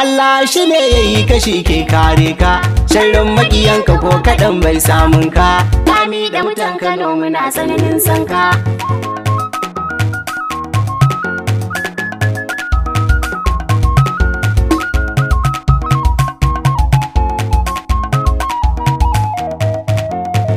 Allah shi ne ya yi kashi ke kare ka, sharrin makiyanka ko kaɗan bai samun ka. Lami da mutan Kano muna tsananin sanka.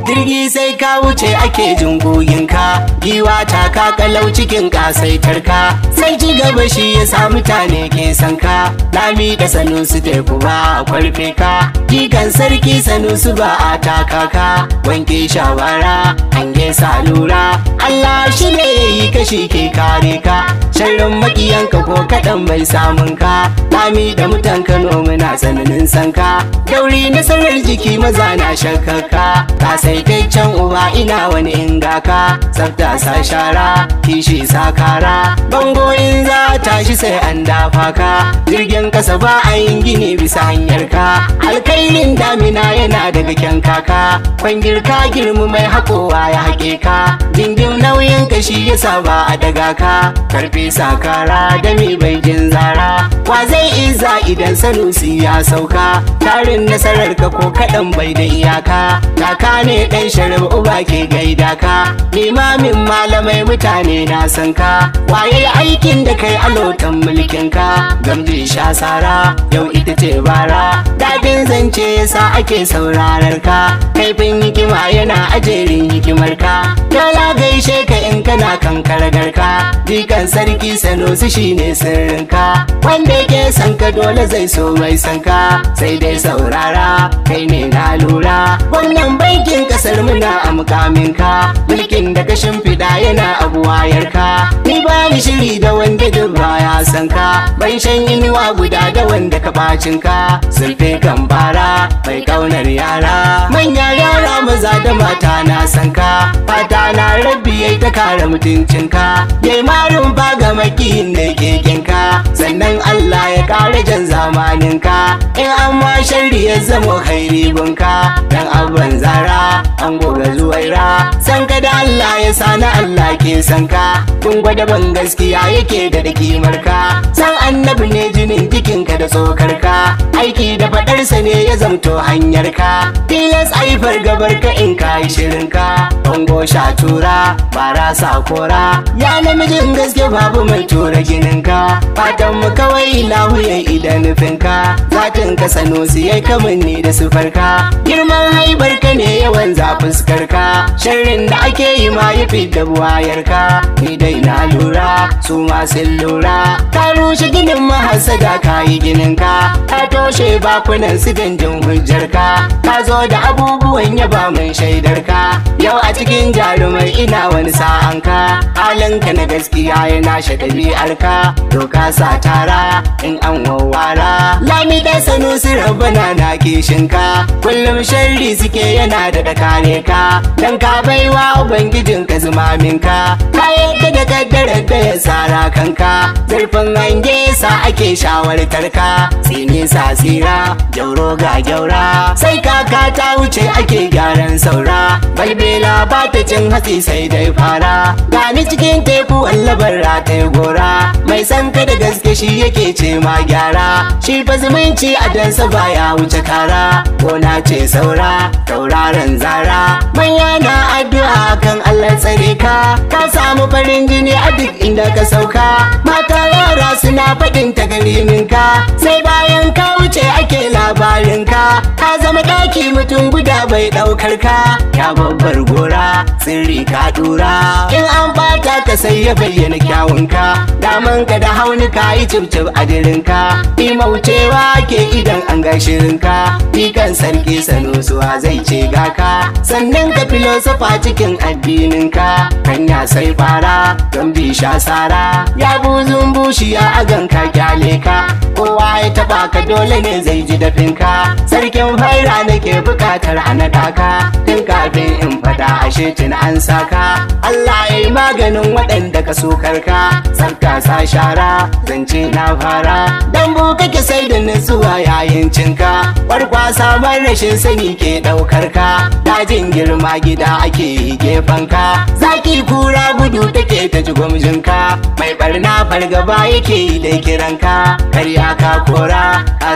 Jirgi sai ka wuce ake jin goyinka, giwa ta ka kalau cikin kasaitarka, sai ci gaba shi ya sa mutane ke sanka. Lami da Sanusi teku ba a kwarfe ka, jikan sarki Sanusi ba a taka ka. Wanke shawara hange salura, Allah shi ne ya yi kashi ke kare ka, sharrin makiyanka ko kaɗan bai samun ka. Lami da mutan Kano muna tsananin sanka, dauri nasarar jiki maza na shakkaka. Kasaitaccen uba ina wani ingaka, tsafta sa shara kishi sa kara, bango in za tashi sai an dafa ka. Jirgin kasa ba a yin gini bisa hanyar ka, alkairin damina yana daga kyan kaka. Kwangir ka girma mai haƙowa ya haƙe ka, jingin nauyin kashi ya saba a daga ka. Karfe sa kara da mai bai jin zara, wa zai iza idan Sanusi ya sauka. Tarin nasarar ka ko kaɗan bai da iyaka, kaka ne ɗan sharif uba ke gaida ka. Limamin malamai mutane na san ka, waye aikin da kai a lotan mulkin ka. Gamji sha sara yau ita ce bara, dadin zance yasa ake saurarar ka. Kaifin hikima yana ajerin hikimar ka, dole gaishe ka in kana kan karagar ka. Jikan sarki Sanusi shine sirrin ka, wanda yake san ka dole zai so mai san ka. Sai dai saurara kai ne na lura, wannan bankin kasar muna a mukamin ka, mulkin da ka shimfiɗa yana abu wayar ka. Ni ba ni shiri da wanda duk baya san ka, ban shan inuwa guda da wanda ka bacin ka. Sulfe kan bara mai kaunar yara, manya yara maza da mata na san ka. Fata na rabbi yayi ta kare mutuncin ka, yayi marin ba ga makiyin da keken ka. Sannan Allah ya kare jan zamanin ka, in amma sharri ya zamo khairi bunka. Dan abban zara an goga zuwaira, san ka da Allah ya sani Allah ke san ka. Kun gwada ban gaskiya yake da kimar ka, san annabi ne jinin jikinka da tsokar ka. Aiki da faɗarsa ne ya zamto hanyar ka, tilas ai fargabar ka in ka yi shirin ka. Bango sha tura bara sa kora, ya namijin gaske babu mai tura ginin ka. Fatan mu kawai lahu ya idan nufin ka, zatin ka Sanusi yayi kamanni da sufar ka. Girman haibar ka ne yawan za fuskar ka, sharrin da ake yi ma ya fidda buwayar ka. Ni dai na lura su ma sun lura, ka rushe ginin mahasada ka yi ginin ka. Ka toshe bakunan su danjin hujjar ka, ka zo da abubuwan yaba mai shaidar ka. Yau a cikin jarumai ina wani sa'an ka, halin ka na gaskiya yana ɗabi'ar ka. Doka sa tara in an wawara, Lami da Sanusi rabbana na kishin ka, kullum sharri suke yana da kare ka. Dan ka baiwa ubangijin ka zumamin ka, ka yadda da kaddarar da ya tsara kanka. Zurfin hange sa ake shawartar ka, tsini sa tsira jauro ga gyaura, sai kaka ta wuce ake gyaran saura. Balbela ba ta cin hatsi sai dai fara, gani cikin teku wallabar rataye gora. Mai san ka da gaske shi yake ce ma gyara, shi fa zumunci a dansa baya wuce kara. Gona ce saura tauraron zara, manya na addu'a kan Allah tsare ka. Ka samu farin jini a duk inda ka sauka, mata yara suna faɗin ta garimin ka. Sai bayan ka wuce ake labarin ka, ka zama ɗaki mutum guda bai ɗaukar ka. Ya babbar gora sirri ka dura, in an bata ka sai ya bayyana kyawun ka. Daman ka da hauni ka yi cibcib a dirin ka, imaucewa ke idan an ga shirin ka. Ikan sarki Sanusuwa zai ce ga ka, sannan ka filosofa cikin addinin ka. Kanya sai fara don bi sha sara, ya buzun bushiya a ganka kyale ka. Kowa ya taba ka dole ne zai ji dafin ka, sarkin faira nake bukatar a naɗa ka. Tun kafin in fada ashe tun an saka, Allah ya yi maganin waɗanda ka sokar ka. Tsafta sa shara zance na fara, dambu kake sai da nutsuwa yayin cinka. Kwarkwasa ban rashin sani ke ɗaukar ka, dajin girma gida ake yi gefen ka. Zaki kura gudu take ta ji gwamjin ka, mai barna fargaba yake yi da kiran ka. Karya ka kora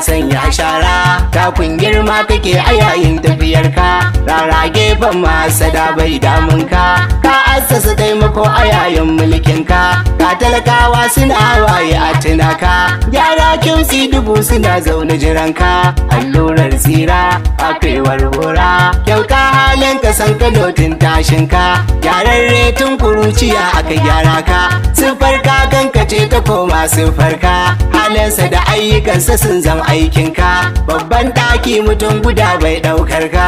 sanya shara takun girma kake a yayin tafiyarka rara gefen masada bai damunka ka assasa taimako a yayin mulkinka ka talakawa suna waye a tunaka gyara kimsi dubu suna zaune jiranka allurar tsira a kaiwar hora kyauka halin ka san kanotin tashinka gyararre tun kuruciya aka gyara ka siffar ka kanka ce ta koma siffarka halinsa da ayyukansa sun zama aikinka babban ɗaki mutum guda bai ɗaukar ka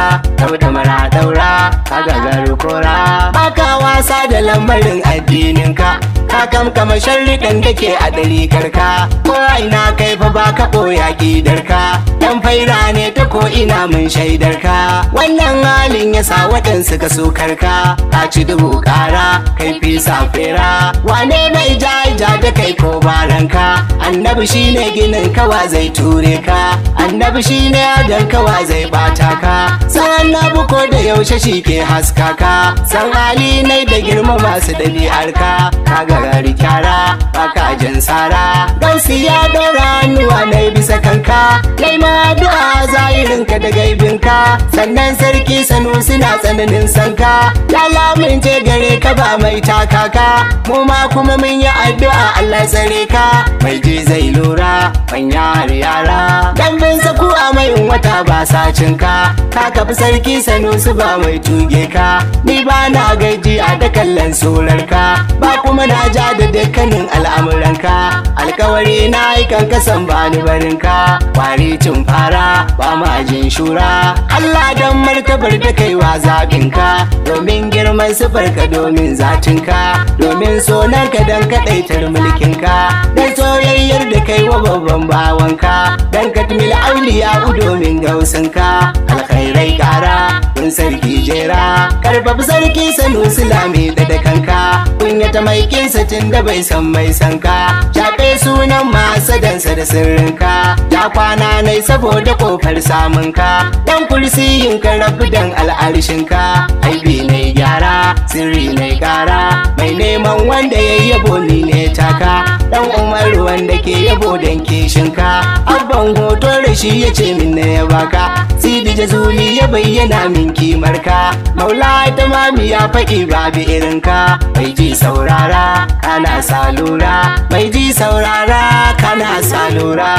da mara daura ka gagaru kora baka wasa da lamarin addininka ka kamkama sharriɗan da ke a ɗarikarka ko ina kai fa baka ɓoya ƙidarka dan faira ne ta ko ina mun shaidarka wannan halin ya sa waɗansu ka sokarka ka ci dubu ƙara kai fi safera wane mai ja da kai ko baranka annabi shine ginin kawa zai ture ka annabi shine adan kawa zai bata ka san annabi ko da yaushe shi ke haska ka san hali nai da girma masu ɗabi'ar ka ka gagari kyara baka jin sara gausi ya dora hannuwa na bisa kanka kai ma addu'a zahirinka da gaibinka sannan sarki sanusi na tsananin sanka lalamin je gare ka ba mai takaka mu ma kuma mun yi addu'a Allah tsare ka mai ji zai lura manya har yara dan bin saku a mai wata ba sacinka ka kafi sarki sanusi ba mai tuge ka ni ba na gaji a da kallon surarka ba kuma na ja da dukkanin al'amuranka alkawari na yi kan kasan ba ni barinka kwari cin fara ba ma jin shura Allah dan martabar da kaiwa zaɓinka domin girman sifarka domin zatinka domin sonarka dan kaɗaitar mulkinka dan soyayyar da kai wa babban bawanka dan katmil auliya domin gausinka alkhairai kara kun sarki jera karfafi sarki sanusi lami da kanka kunyata mai kinsa tun da bai san mai sanka shafe sunan masadansa da sirrinka ja kwana nai saboda kofar samunka dan kursiyin ka rabu dan al'arshinka aibi ne gyara sirri ne kara mai neman wanda ya yabo ni ne taka dan umar wanda ke yabo dan kishinka abban hoto rashi ya ce min na ya baka sidi jazuli ya bayyana min kimarka maula ta mami ya faɗi babu irinka mai ji saurara kana salura mai ji saurara kana salura